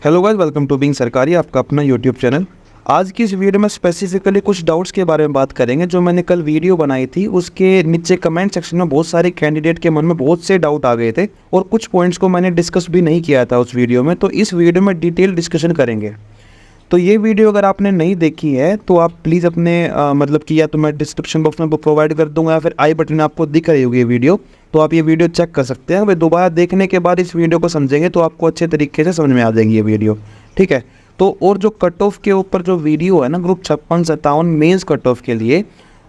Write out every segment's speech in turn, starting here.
Hello guys, welcome to being Sarkari, आपका अपना YouTube channel. आज की इस वीडियो में स्पेसिफिकली कुछ डाउट्स के बारे में बात करेंगे। जो मैंने कल वीडियो बनाई थी उसके नीचे कमेंट सेक्शन में बहुत सारे कैंडिडेट के मन में बहुत से डाउट आ गए थे और कुछ पॉइंट्स को मैंने डिस्कस भी नहीं किया था उस वीडियो में, तो इस वीडियो में डिटेल डिस्कशन करेंगे। तो ये वीडियो अगर आपने नहीं देखी है तो आप प्लीज़ अपने मतलब कि या तो मैं डिस्क्रिप्शन बॉक्स में प्रोवाइड कर दूंगा या फिर आई बटन में आपको दिख रही होगी ये वीडियो, तो आप ये वीडियो चेक कर सकते हैं। वे दोबारा देखने के बाद इस वीडियो को समझेंगे तो आपको अच्छे तरीके से समझ में आ जाएगी ये वीडियो, ठीक है। तो और जो कट ऑफ के ऊपर जो वीडियो है ना, ग्रुप 56-57 मेंस कट ऑफ के लिए,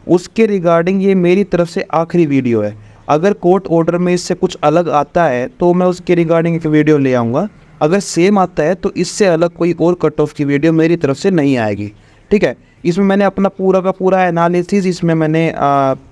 उसके रिगार्डिंग ये मेरी तरफ से आखिरी वीडियो है। अगर कोर्ट ऑर्डर में इससे कुछ अलग आता है तो मैं उसके रिगार्डिंग एक वीडियो ले आऊँगा। अगर सेम आता है तो इससे अलग कोई और कट ऑफ की वीडियो मेरी तरफ से नहीं आएगी, ठीक है। इसमें मैंने अपना पूरा का पूरा एनालिसिस इसमें मैंने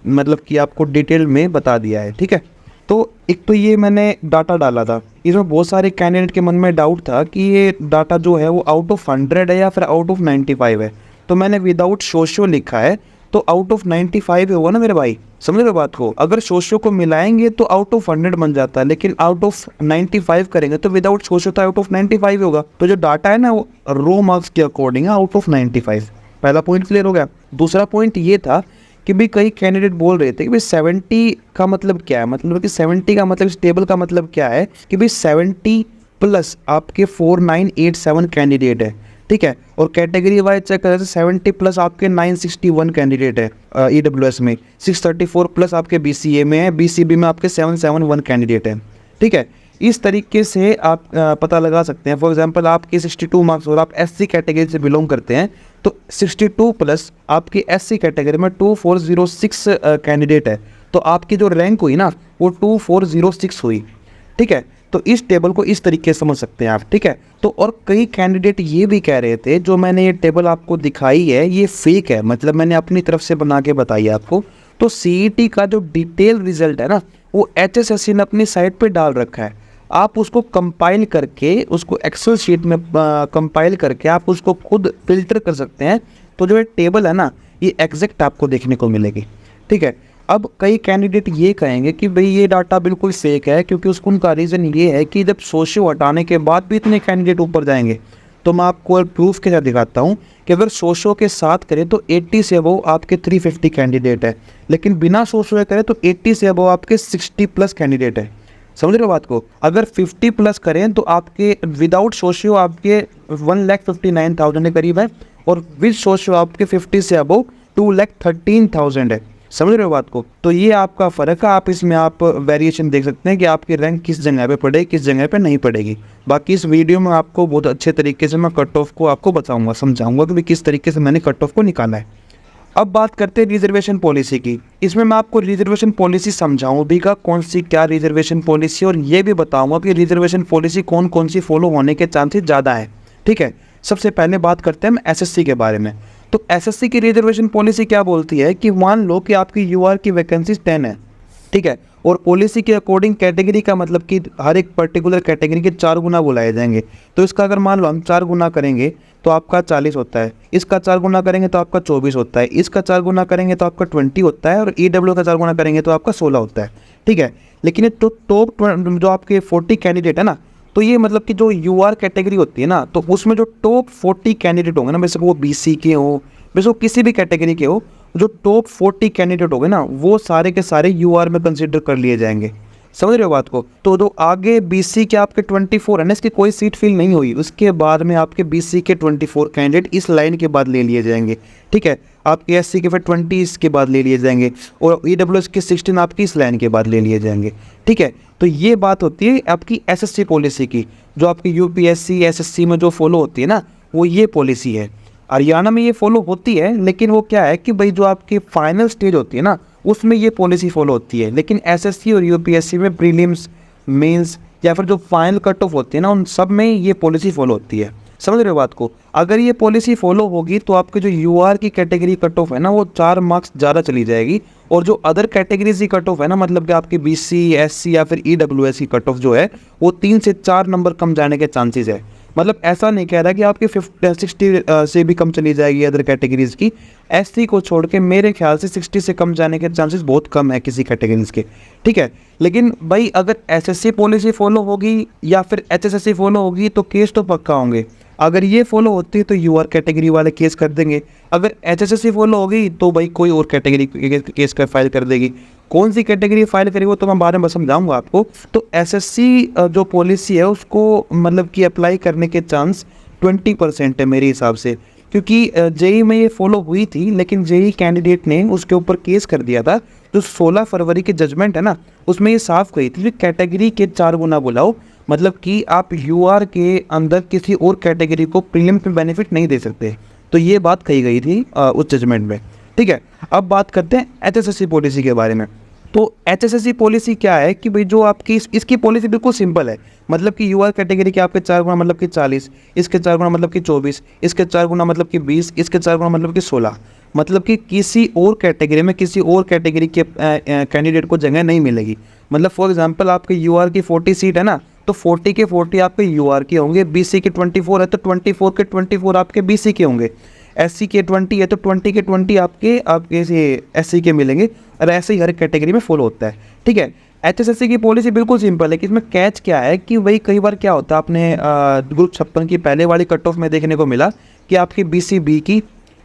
मतलब कि आपको डिटेल में बता दिया है, ठीक है। तो एक तो ये मैंने डाटा डाला था, इसमें बहुत सारे कैंडिडेट के मन में डाउट था कि ये डाटा जो है वो आउट ऑफ 100 है या फिर आउट ऑफ 95 है। तो मैंने विदाउट सोशियो लिखा है, तो आउट ऑफ 95 होगा ना मेरे भाई, समझ रहे हो बात को। अगर सोशियो को मिलाएंगे तो आउट ऑफ 100 बन जाता है, लेकिन आउट ऑफ 95 करेंगे तो विदाउट सोशियो तो आउट ऑफ 95 होगा। तो जो डाटा है ना वो रो मार्क्स के अकॉर्डिंग है, आउट ऑफ 95। पहला पॉइंट क्लियर हो गया। दूसरा पॉइंट ये था कि भाई कई कैंडिडेट बोल रहे थे कि भाई 70 का मतलब क्या है, मतलब कि 70 का मतलब इस टेबल का मतलब क्या है कि भाई 70 प्लस आपके 4987 कैंडिडेट है, ठीक है। और कैटेगरी वाइज चेक करें तो 70 प्लस आपके 961 कैंडिडेट है EWS में, 634 प्लस आपके BCA में है, BCB में आपके 771 कैंडिडेट है, ठीक है। इस तरीके से आप पता लगा सकते हैं। फॉर एग्जांपल आपके 62 मार्क्स और आप SC कैटेगरी से बिलोंग करते हैं तो 62 प्लस आपकी SC कैटेगरी में 2406 कैंडिडेट है, तो आपकी जो रैंक हुई ना वो 2406 हुई, ठीक है। तो इस टेबल को इस तरीके से समझ सकते हैं आप, ठीक है। तो और कई कैंडिडेट ये भी कह रहे थे जो मैंने ये टेबल आपको दिखाई है ये फेक है, मतलब मैंने अपनी तरफ से बना के बताई आपको। तो CET का जो डिटेल रिजल्ट है ना वो HSSC ने अपनी साइट पे डाल रखा है। आप उसको कंपाइल करके, उसको एक्सेल शीट में कंपाइल करके आप उसको खुद फिल्टर कर सकते हैं। तो जो ये टेबल है ना ये एग्जैक्ट आपको देखने को मिलेगी, ठीक है। अब कई कैंडिडेट ये कहेंगे कि भाई ये डाटा बिल्कुल फेक है, क्योंकि उसको उनका रीज़न ये है कि जब सोशियो हटाने के बाद भी इतने कैंडिडेट ऊपर जाएंगे। तो मैं आपको प्रूफ के साथ दिखाता हूँ कि अगर सोशियो के साथ करें तो 80 से अबव आपके 350 कैंडिडेट है, लेकिन बिना सोशियो करें तो 80 से अबव आपके 60 प्लस कैंडिडेट है, समझ रहे हो बात को। अगर 50 प्लस करें तो आपके विदाउट सोशियो आपके 1,59,000 के करीब है, और विद सोशियो आपके 50 से अबव 2,13,000 है, समझ रहे हो बात को। तो ये आपका फ़र्क है, आप इसमें आप वेरिएशन देख सकते हैं कि आपकी रैंक किस जगह पे पड़ेगी, किस जगह पे नहीं पड़ेगी। बाकी इस वीडियो में आपको बहुत अच्छे तरीके से मैं कट ऑफ को आपको बताऊंगा, समझाऊंगा कि किस तरीके से मैंने कट ऑफ को निकाला है। अब बात करते हैं रिजर्वेशन पॉलिसी की। इसमें मैं आपको रिजर्वेशन पॉलिसी समझाऊँ भी का कौन सी क्या रिजर्वेशन पॉलिसी, और ये भी बताऊँगा कि रिजर्वेशन पॉलिसी कौन कौन सी फॉलो होने के चांसेस ज़्यादा है, ठीक है। सबसे पहले बात करते हैं हम SSC के बारे में। तो SSC की रिजर्वेशन पॉलिसी क्या बोलती है कि मान लो कि आपकी UR की वैकेंसीज 10 है, ठीक है, और पॉलिसी के अकॉर्डिंग कैटेगरी का मतलब कि हर एक पर्टिकुलर कैटेगरी के 4 गुना बुलाए जाएंगे। तो इसका अगर मान लो हम 4 गुना करेंगे तो आपका 40 होता है, इसका 4 गुना करेंगे तो आपका 24 होता है, इसका 4 गुना करेंगे तो आपका 20 होता है, और EW का 4 गुना करेंगे तो आपका 16 होता है, ठीक है। लेकिन ये तो टॉप जो आपके 40 कैंडिडेट है ना, तो ये मतलब कि जो UR कैटेगरी होती है ना, तो उसमें जो टॉप 40 कैंडिडेट होंगे ना, वैसे वो BC के हो, वैसे वो किसी भी कैटेगरी के हो, जो टॉप 40 कैंडिडेट होंगे ना वो सारे के सारे UR में कंसिडर कर लिए जाएंगे, समझ रहे हो बात को। तो जो आगे BC के आपके 24 है ना, इसकी कोई सीट फिल नहीं हुई, उसके बाद में आपके BC के 24 कैंडिडेट इस लाइन के बाद ले लिए जाएंगे, ठीक है। आपके SC के फिर 20 के बाद ले लिए जाएंगे, और EWS के 16 आपकी इस लाइन के बाद ले लिए जाएंगे, ठीक है। तो ये बात होती है आपकी SSC पॉलिसी की, जो आपकी UPSC SSC में जो फॉलो होती है ना वो ये पॉलिसी है। हरियाणा में ये फॉलो होती है, लेकिन वो क्या है कि भाई जो आपकी फाइनल स्टेज होती है ना उसमें ये पॉलिसी फॉलो होती है, लेकिन SSC और UPSC में प्रीलिम्स, मेंस या फिर जो फाइनल कट ऑफ होती है ना उन सब में ये पॉलिसी फॉलो होती है, समझ रहे हो बात को। अगर ये पॉलिसी फॉलो होगी तो आपके जो UR की कैटेगरी कट ऑफ है ना वो 4 मार्क्स ज़्यादा चली जाएगी, और जो अदर कैटेगरीज की कट ऑफ है ना, मतलब कि आपकी BC SC या फिर EWS की कट ऑफ जो है वो 3 से 4 नंबर कम जाने के चांसेस है। मतलब ऐसा नहीं कह रहा कि आपकी 60 से भी कम चली जाएगी अदर कैटेगरीज़ की। एससी को छोड़ के मेरे ख्याल से 60 से कम जाने के चांसेस बहुत कम है किसी कैटेगरीज़ के, ठीक है। लेकिन भाई अगर एसएससी पॉलिसी फॉलो होगी या फिर एचएसएससी फॉलो होगी तो केस तो पक्का होंगे। अगर ये फॉलो होती है तो यूआर कैटेगरी वाले केस कर देंगे, अगर एचएसएससी फॉलो होगी तो भाई कोई और कैटेगरी केस का फाइल कर देगी। कौन सी कैटेगरी फाइल करेगी वो तो मैं बाद में समझाऊंगा आपको। तो एसएससी जो पॉलिसी है उसको मतलब कि अप्लाई करने के चांस 20% है मेरे हिसाब से, क्योंकि जेई में ये फॉलो हुई थी लेकिन जेई कैंडिडेट ने उसके ऊपर केस कर दिया था। जो 16 फरवरी की जजमेंट है ना उसमें ये साफ कही थी कि कैटेगरी के 4 गुना बुलाओ, मतलब कि आप यूआर के अंदर किसी और कैटेगरी को प्रीलिम्स में बेनिफिट नहीं दे सकते। तो ये बात कही गई थी उस जजमेंट में, ठीक है। अब बात करते हैं एचएसएससी पॉलिसी के बारे में। तो एचएसएससी पॉलिसी क्या है कि भाई जो आपकी इसकी पॉलिसी बिल्कुल सिंपल है, मतलब कि यूआर कैटेगरी के आपके 4 गुना मतलब कि 40, इसके 4 गुना मतलब कि 24, इसके 4 गुना मतलब कि 20, इसके 4 गुना मतलब कि 16, मतलब कि किसी और कैटेगरी में किसी और कैटेगरी के कैंडिडेट को जगह नहीं मिलेगी। मतलब फॉर एग्जांपल आपके यूआर की 40 सीट है ना, तो 40 के 40 आपके यूआर के होंगे, बीसी के 24 है तो 24 के 24 आपके बीसी के होंगे, एससी के 20 है तो 20 के 20 आपके से एससी के मिलेंगे, और ऐसे ही हर कैटेगरी में फॉलो होता है, ठीक है। एचएसएससी की पॉलिसी बिल्कुल सिंपल है कि इसमें कैच क्या है कि भाई कई बार क्या होता है आपने ग्रुप 56 की पहले वाली कट ऑफ में देखने को मिला कि आपकी बीसीबी की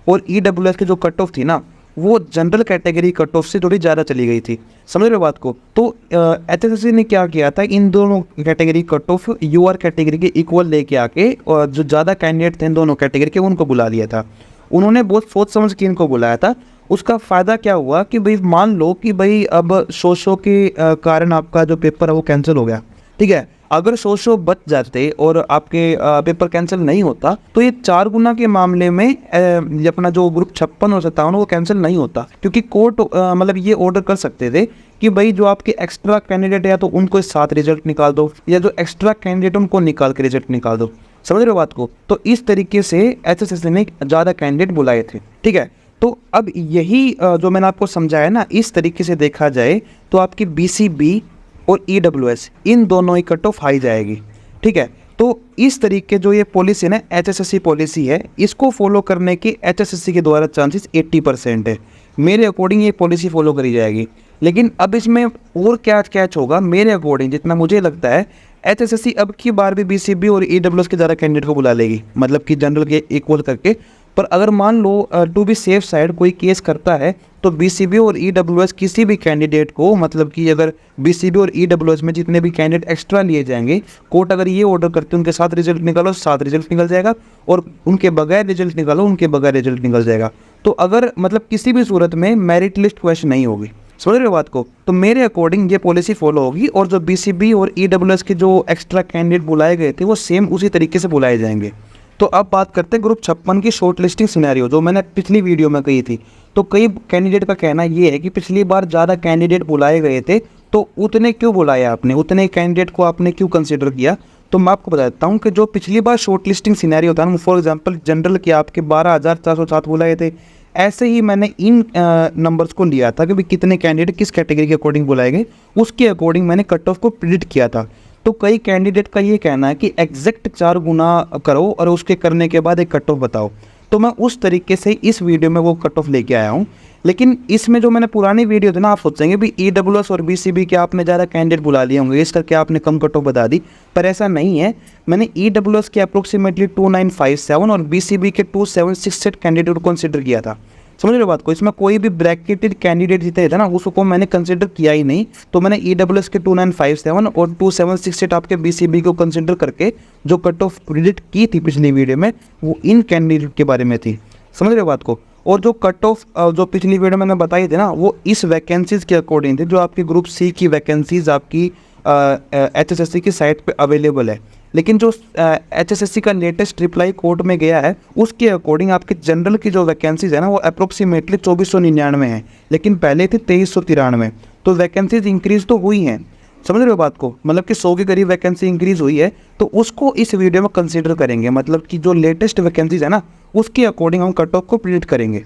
और ईडब्ल्यूएस की जो कट ऑफ थी ना वो जनरल कैटेगरी कट ऑफ से थोड़ी ज़्यादा चली गई थी, समझ रहे हो बात को। तो एचएसएससी ने क्या किया था, इन दोनों category cut off UR category के इक्वल लेके आके और जो ज़्यादा कैंडिडेट थे इन दोनों कैटेगरी के उनको बुला लिया था। उन्होंने बहुत सोच समझ के इनको बुलाया था। उसका फ़ायदा क्या हुआ कि भाई मान लो कि भाई अब शो के कारण आपका जो पेपर है वो कैंसिल हो गया, ठीक है। अगर शो बच जाते और आपके पेपर कैंसिल नहीं होता तो ये 4 गुना के मामले में ये अपना जो ग्रुप 56 और 57 वो कैंसिल नहीं होता, क्योंकि कोर्ट मतलब ये ऑर्डर कर सकते थे कि भाई जो आपके एक्स्ट्रा कैंडिडेट है तो उनको इस साथ रिजल्ट निकाल दो, या जो एक्स्ट्रा कैंडिडेट उनको निकाल के रिजल्ट निकाल दो, समझ रहे हो बात को। तो इस तरीके से एचएसएससी ने ज़्यादा कैंडिडेट बुलाए थे, ठीक है। तो अब यही जो मैंने आपको समझाया ना, इस तरीके से देखा जाए तो आपकी बीसीबी और ईडब्ल्यूएस इन दोनों ही कट ऑफ हाई जाएगी, ठीक है। तो इस तरीके जो ये पॉलिसी ना एचएसएससी पॉलिसी है, इसको फॉलो करने के एचएसएससी के द्वारा चांसेस 80% है। मेरे अकॉर्डिंग ये पॉलिसी फॉलो करी जाएगी। लेकिन अब इसमें और क्या कैच होगा मेरे अकॉर्डिंग जितना मुझे लगता है, एचएसएससी अब की बार भी बीसीबी और ईडब्ल्यूएस के ज़्यादा कैंडिडेट को बुला लेगी, मतलब कि जनरल के इक्वल करके। पर अगर मान लो टू बी सेफ साइड कोई केस करता है तो बीसीबी और ईडब्ल्यूएस किसी भी कैंडिडेट को, मतलब कि अगर बीसीबी और ईडब्ल्यूएस में जितने भी कैंडिडेट एक्स्ट्रा लिए जाएंगे, कोर्ट अगर ये ऑर्डर करते हैं उनके साथ रिजल्ट निकालो, साथ रिजल्ट निकल जाएगा, और उनके बगैर रिजल्ट निकालो, उनके बगैर रिजल्ट निकल जाएगा। तो अगर मतलब किसी भी सूरत में मेरिट लिस्ट क्वेश्चन नहीं होगी, समझ रहे हो बात को। तो मेरे अकॉर्डिंग ये पॉलिसी फॉलो होगी और जो बीसीबी और ईडब्ल्यूएस के जो एक्स्ट्रा कैंडिडेट बुलाए गए थे वो सेम उसी तरीके से बुलाए जाएंगे। तो अब बात करते हैं ग्रुप 56 की शॉर्ट लिस्टिंग सिनेरियो, जो मैंने पिछली वीडियो में कही थी। तो कई कैंडिडेट का कहना ये है कि पिछली बार ज़्यादा कैंडिडेट बुलाए गए थे, तो उतने क्यों बुलाया आपने, उतने कैंडिडेट को आपने क्यों कंसिडर किया। तो मैं आपको बता देता हूँ कि जो पिछली बार शॉर्ट लिस्टिंग सिनेरियो था ना, फॉर एग्जांपल जनरल के आपके 12,407 बुलाए थे, ऐसे ही मैंने इन नंबर्स को लिया था कि भाई कितने कैंडिडेट किस कैटेगरी के अकॉर्डिंग बुलाए गए, उसके अकॉर्डिंग मैंने कट ऑफ को प्रिडिक्ट किया था। तो कई कैंडिडेट का ये कहना है कि एग्जैक्ट 4 गुना करो और उसके करने के बाद एक कट ऑफ बताओ। तो मैं उस तरीके से इस वीडियो में वो कट ऑफ लेके आया हूँ। लेकिन इसमें जो मैंने पुरानी वीडियो थी ना, आप सोचेंगे भी ईडब्ल्यूएस और बीसीबी के आपने ज़्यादा कैंडिडेट बुला लिए होंगे, इस करके आपने कम कट ऑफ बता दी, पर ऐसा नहीं है। मैंने ईडब्ल्यूएस के अप्रोक्सीमेटली 2957 और बीसीबी के 2768 कैंडिडेट को कंसिडर किया था, समझ रहे हो बात को। इसमें कोई भी ब्रैकेटेड कैंडिडेट जितने थे ना उसको मैंने कंसिडर किया ही नहीं। तो मैंने ईडब्ल्यूएस के 2957 और 2768 आपके बीसीबी को कंसिडर करके जो कट ऑफ प्रिडिक्ट की थी पिछली वीडियो में वो इन कैंडिडेट के बारे में थी, समझ रहे हो बात को। और जो कट ऑफ जो पिछली वीडियो मैंने बताई थी ना वो इस वैकेंसीज़ के अकॉर्डिंग थी जो आपकी ग्रुप सी की वैकेंसीज़ आपकी एचएसएससी की साइट पे अवेलेबल है। लेकिन जो एचएसएससी का लेटेस्ट रिप्लाई कोर्ट में गया है उसके अकॉर्डिंग आपके जनरल की जो वैकेंसीज़ है ना वो अप्रोक्सीमेटली 2499 है, लेकिन पहले थे 2393। तो वैकेंसीज इंक्रीज़ तो हुई हैं, समझ रहे हो बात को, मतलब कि 100 के करीब वैकेंसी इंक्रीज़ हुई है। तो उसको इस वीडियो में कंसिडर करेंगे, मतलब कि जो लेटेस्ट वैकेंसीज है ना उसके अकॉर्डिंग हम कट ऑफ को प्रिडिक्ट करेंगे।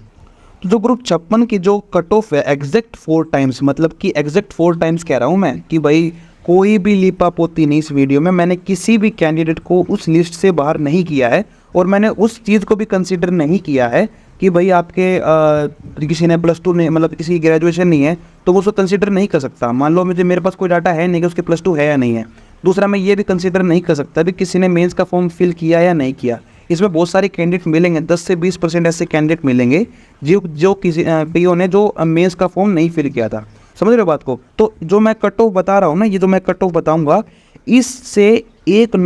तो जो ग्रुप 56 की जो कट ऑफ है एग्जैक्ट 4 टाइम्स, मतलब कि एग्जैक्ट 4 टाइम्स कह रहा हूँ मैं कि भाई कोई भी लीपापोती नहीं इस वीडियो में। मैंने किसी भी कैंडिडेट को उस लिस्ट से बाहर नहीं किया है और मैंने उस चीज़ को भी कंसीडर नहीं किया है कि भाई आपके किसी ने +2 नहीं, मतलब किसी की ग्रेजुएशन नहीं है तो वो उसको कंसीडर नहीं कर सकता। मान लो मेरे पास कोई डाटा है नहीं कि उसके +2 है या नहीं है। दूसरा, मैं ये भी कंसीडर नहीं कर सकता भी किसी ने मेंस का फॉर्म फिल किया या नहीं किया। इसमें बहुत सारे कैंडिडेट मिलेंगे, 10 से 20% ऐसे कैंडिडेट मिलेंगे जो किसी पीओ ने जो मेंस का फॉर्म नहीं फिल किया था। समझ रहे हो बात को? तो जो मैं कट ऑफ बता रहा हूँ ना, ये जो मैं कट ऑफ बताऊँगा, इससे एक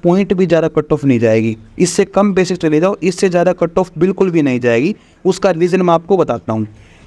पॉइंट भी ज़्यादा कट ऑफ नहीं जाएगी। इससे कम बेसिक चले जाओ, इससे ज़्यादा कट ऑफ बिल्कुल भी नहीं जाएगी। उसका रीज़न मैं आपको बताता हूँ।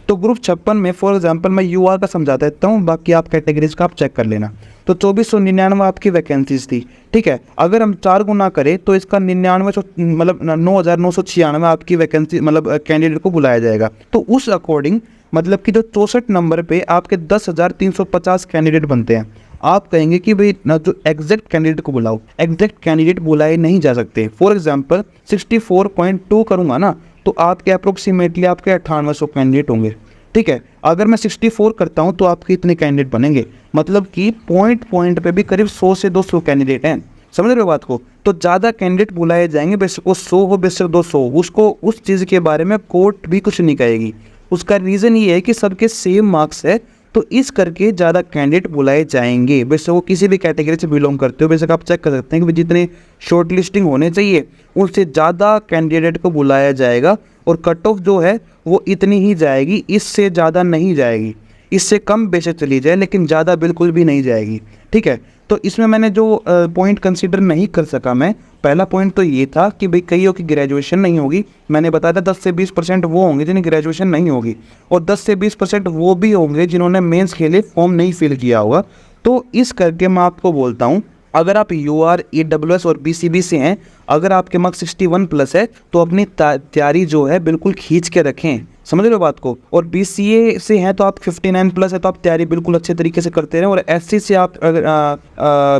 तो ग्रुप 56 में फॉर एग्जांपल मैं यूआर का समझा देता हूँ, बाकी आप कैटेगरीज का आप चेक कर लेना। तो 2499 आपकी वैकेंसीज थी, ठीक है। अगर हम 4 गुना करें तो इसका 99 मतलब 9996 आपकी वैकेंसी मतलब कैंडिडेट को बुलाया जाएगा। तो उस अकॉर्डिंग मतलब कि जो 64 नंबर पे आपके 10,350 कैंडिडेट बनते हैं। आप कहेंगे कि भाई ना जो एग्जैक्ट कैंडिडेट को बुलाओ, एग्जैक्ट कैंडिडेट बुलाए नहीं जा सकते। फॉर एग्जांपल 64.2 करूँगा ना तो आपके अप्रोक्सीमेटली आपके 9800 कैंडिडेट होंगे, ठीक है। अगर मैं 64 करता हूँ तो आपके इतने कैंडिडेट बनेंगे, मतलब कि पॉइंट पे भी करीब 100 से 200 कैंडिडेट हैं। समझ रहे हो बात को? तो ज़्यादा कैंडिडेट बुलाए जाएंगे, बेशक वो 100 हो बेशक 200, उसको उस चीज़ के बारे में कोर्ट भी कुछ नहीं कहेगी। उसका रीज़न ये है कि सबके सेम मार्क्स है, तो इस करके ज़्यादा कैंडिडेट बुलाए जाएंगे, बेशक वो किसी भी कैटेगरी से बिलोंग करते हो। बेशक आप चेक कर सकते हैं कि जितने शॉर्ट लिस्टिंग होने चाहिए उनसे ज़्यादा कैंडिडेट को बुलाया जाएगा और कट ऑफ जो है वो इतनी ही जाएगी, इससे ज़्यादा नहीं जाएगी। इससे कम बेशक चली जाए लेकिन ज़्यादा बिल्कुल भी नहीं जाएगी, ठीक है। तो इसमें मैंने जो पॉइंट कंसीडर नहीं कर सका, मैं पहला पॉइंट तो ये था कि भाई कईयों की ग्रेजुएशन नहीं होगी। मैंने बताया था 10 से 20% वो होंगे जिन्हें ग्रेजुएशन नहीं होगी और 10 से 20% वो भी होंगे जिन्होंने मेंस के लिए फॉर्म नहीं फिल किया होगा। तो इस करके मैं आपको बोलता हूँ, अगर आप यूआर, ईडब्ल्यूएस और बीसीबी से हैं, अगर आपके मार्क्स 61+ है तो अपनी तैयारी जो है बिल्कुल खींच के रखें। समझ रहे हो बात को? और बीसीए से हैं तो आप 59+ है तो आप तैयारी बिल्कुल अच्छे तरीके से करते रहें। और एससी से आप अगर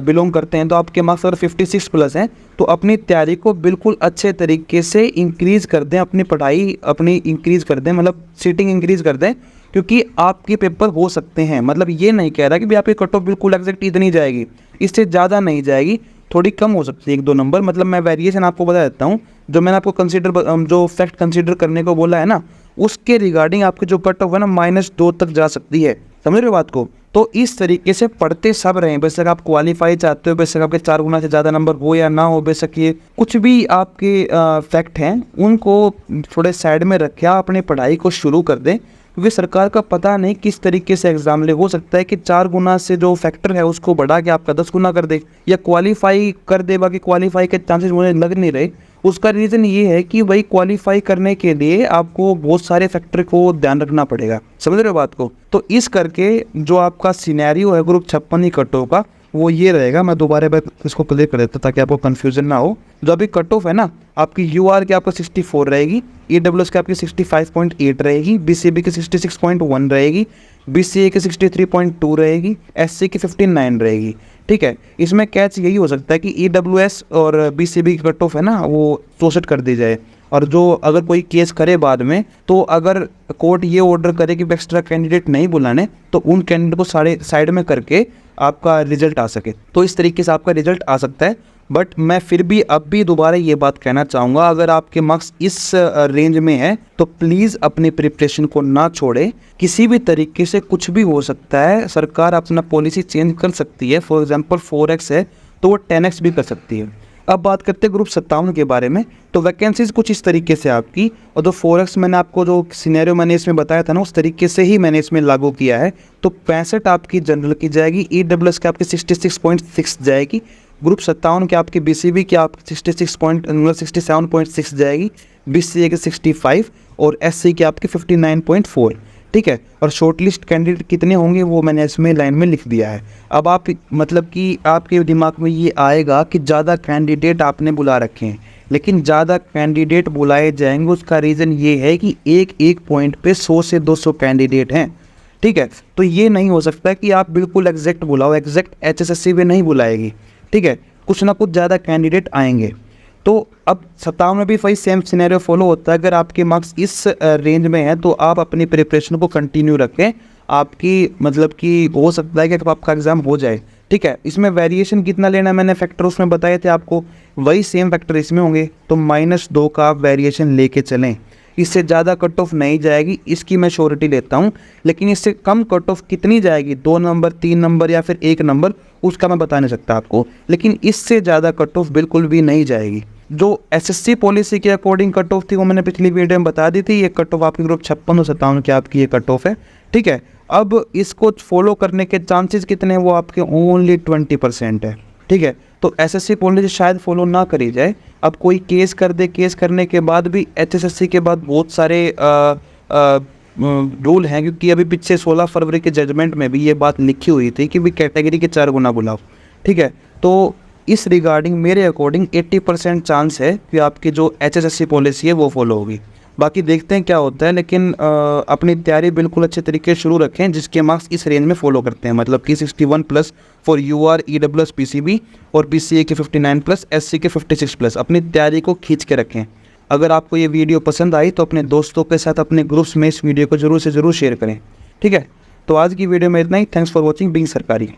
बिलोंग करते हैं तो आपके मार्क्स अगर 56+ हैं तो अपनी तैयारी को बिल्कुल अच्छे तरीके से इंक्रीज़ कर दें, अपनी पढ़ाई अपनी इंक्रीज़ कर दें, मतलब सीटिंग इंक्रीज़ कर दें, क्योंकि आपके पेपर हो सकते हैं। मतलब ये नहीं कह रहा कि भाई आपकी कट ऑफ बिल्कुल एग्जैक्ट इतनी जाएगी, इससे ज़्यादा नहीं जाएगी, थोड़ी कम हो सकती है 1-2 नंबर। मतलब मैं वेरिएशन आपको बता देता हूँ, जो मैंने आपको जो फैक्ट कंसीडर करने को बोला है ना, उसके रिगार्डिंग आपकी जो कट ऑफ है ना -2 तक जा सकती है। समझ रहे हो बात को? तो इस तरीके से पढ़ते सब रहें, बेशक आप क्वालिफाई चाहते हो, बेशक आपके 4 गुना से ज़्यादा नंबर हो या ना हो, बेशक ये कुछ भी आपके फैक्ट हैं उनको थोड़े साइड में रखें, अपनी पढ़ाई को शुरू कर दें, क्योंकि सरकार का पता नहीं किस तरीके से एग्जाम ले। हो सकता है कि 4 गुना से जो फैक्टर है उसको बढ़ा के आपका 10 गुना कर दे या क्वालिफाई कर दे, बाकी क्वालिफाई के चांसेस मुझे लग नहीं रहे। उसका रीज़न ये है कि भाई क्वालिफाई करने के लिए आपको बहुत सारे फैक्टर को ध्यान रखना पड़ेगा। समझ रहे हो बात को? तो इस करके जो आपका सिनेरियो है ग्रुप 56 ही कट ऑफ का वो ये रहेगा। मैं दोबारा इसको क्लियर कर देता ताकि आपको कन्फ्यूजन ना हो। जो अभी कट ऑफ है ना, आपकी यूआर की आपको 64 रहेगी, ईडब्ल्यूएस की आपकी 65.8 रहेगी, बीसीबी की 66.1 रहेगी, बीसीए की 63.2 रहेगी, एससी की 59 रहेगी, ठीक है। इसमें कैच यही हो सकता है कि ईडब्ल्यूएस और बीसीबी की कट ऑफ है ना वो 64 कर दी जाए, और जो अगर कोई केस करे बाद में तो अगर कोर्ट ये ऑर्डर करे कि एक्स्ट्रा कैंडिडेट नहीं बुलाने तो उन कैंडिडेट को साइड में करके आपका रिजल्ट आ सके, तो इस तरीके से आपका रिजल्ट आ सकता है। बट मैं फिर भी अब भी दोबारा ये बात कहना चाहूँगा, अगर आपके मार्क्स इस रेंज में है तो प्लीज़ अपनी प्रिपरेशन को ना छोड़ें। किसी भी तरीके से कुछ भी हो सकता है, सरकार अपना पॉलिसी चेंज कर सकती है। फॉर एग्जांपल 4x है तो वो 10x भी कर सकती है। अब बात करते हैं ग्रुप 57 के बारे में। तो वैकेंसीज कुछ इस तरीके से आपकी, और जो 4x मैंने आपको जो सिनेरियो मैंने इसमें बताया था ना उस तरीके से ही मैंने इसमें लागू किया है। तो 65 आपकी जनरल की जाएगी, ईडब्ल्यूएस की आपकी 66.6 जाएगी, ग्रुप 57 के आपकी बीसीबी की आपकी 67.6 जाएगी, बीसीए की 65 और एससी की आपकी 59.4, ठीक है। और शॉर्टलिस्ट कैंडिडेट कितने होंगे वो मैंने इसमें लाइन में लिख दिया है। अब आप मतलब कि आपके दिमाग में ये आएगा कि ज़्यादा कैंडिडेट आपने बुला रखे हैं, लेकिन ज़्यादा कैंडिडेट बुलाए जाएंगे उसका रीज़न ये है कि एक पॉइंट पे 100 से 200 कैंडिडेट हैं, ठीक है। तो ये नहीं हो सकता कि आप बिल्कुल एग्जैक्ट बुलाओ, एग्जैक्ट एचएसएससी भी नहीं बुलाएगी, ठीक है। कुछ ना कुछ ज़्यादा कैंडिडेट आएंगे। तो अब 57 में भी वही सेम सिनेरियो फॉलो होता है। अगर आपके मार्क्स इस रेंज में है तो आप अपनी प्रिपरेशन को कंटिन्यू रखें, आपकी मतलब कि हो सकता है कि आपका एग्ज़ाम हो जाए, ठीक है। इसमें वेरिएशन कितना लेना है मैंने फैक्टर उसमें बताए थे आपको, वही सेम फैक्टर इसमें होंगे, तो -2 का आप वेरिएशन लेके चलें। इससे ज़्यादा कट ऑफ नहीं जाएगी, इसकी मैं श्योरिटी लेता हूँ। लेकिन इससे कम कट ऑफ कितनी जाएगी, 2 नंबर, 3 नंबर या फिर 1 नंबर, उसका मैं बता नहीं सकता आपको। लेकिन इससे ज़्यादा कट ऑफ बिल्कुल भी नहीं जाएगी। जो एसएससी पॉलिसी के अकॉर्डिंग कट ऑफ थी वो मैंने पिछली वीडियो में बता दी थी। ये कट ऑफ आपकी ग्रुप 56 और 57 की आपकी ये कट ऑफ है, ठीक है। अब इसको फॉलो करने के चांसेस कितने हैं, वो आपके ओनली 20% है, ठीक है। तो एसएससी पॉलिसी शायद फॉलो ना करी जाए। अब कोई केस कर दे, केस करने के बाद भी एचएसएससी के बाद बहुत सारे रूल हैं, क्योंकि अभी पीछे 16 फरवरी के जजमेंट में भी ये बात लिखी हुई थी कि भी कैटेगरी के 4 गुना बुलाओ, ठीक है। तो इस रिगार्डिंग मेरे अकॉर्डिंग 80% चांस है कि आपकी जो एचएसएससी पॉलिसी है वो फॉलो होगी। बाकी देखते हैं क्या होता है, लेकिन अपनी तैयारी बिल्कुल अच्छे तरीके से शुरू रखें, जिसके मार्क्स इस रेंज में फॉलो करते हैं, मतलब कि 61+ फॉर यूआर, ईडब्ल्यूएस, पीसीबी और पीसीए के 59+, एससी के 56+। अपनी तैयारी को खींच के रखें। अगर आपको ये वीडियो पसंद आई तो अपने दोस्तों के साथ अपने ग्रुप्स में इस वीडियो को ज़रूर से ज़रूर शेयर करें, ठीक है। तो आज की वीडियो में इतना ही। थैंक्स फॉर वॉचिंग बीइंग सरकारी।